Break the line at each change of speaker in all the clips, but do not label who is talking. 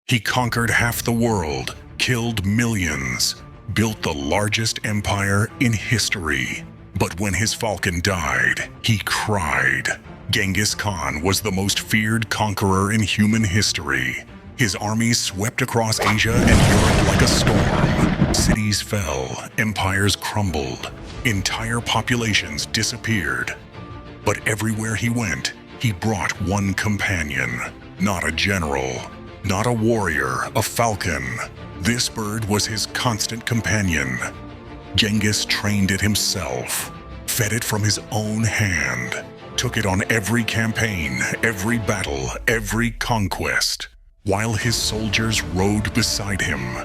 He conquered half the world, killed millions, built the largest empire in history. But when his falcon died, he cried. Genghis Khan was the most feared conqueror in human history. His armies swept across Asia and Europe like a storm. Cities fell, empires crumbled, entire populations disappeared. But everywhere he went, he brought one companion. Not a general, not a warrior, a falcon. This bird was his constant companion. Genghis trained it himself, fed it from his own hand, took it on every campaign, every battle, every conquest. While his soldiers rode beside him,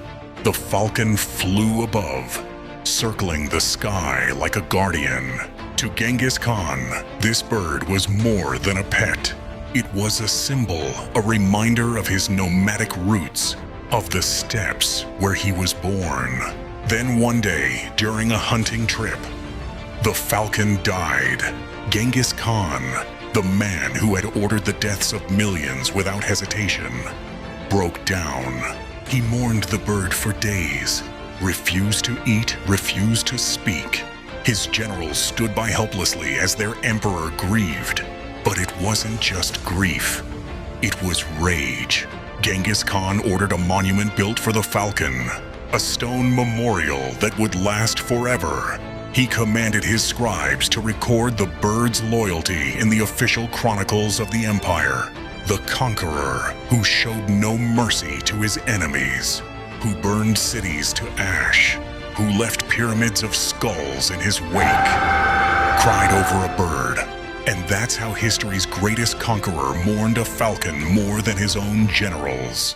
the falcon flew above, circling the sky like a guardian. To Genghis Khan, this bird was more than a pet. It was a symbol, a reminder of his nomadic roots, of the steppes where he was born. Then one day, during a hunting trip, the falcon died. Genghis Khan, the man who had ordered the deaths of millions without hesitation, broke down. He mourned the bird for days, refused to eat, refused to speak. His generals stood by helplessly as their emperor grieved. But it wasn't just grief, it was rage. Genghis Khan ordered a monument built for the falcon, a stone memorial that would last forever. He commanded his scribes to record the bird's loyalty in the official chronicles of the empire. The conqueror who showed no mercy to his enemies, who burned cities to ash, who left pyramids of skulls in his wake, cried over a bird. And that's how history's greatest conqueror mourned a falcon more than his own generals.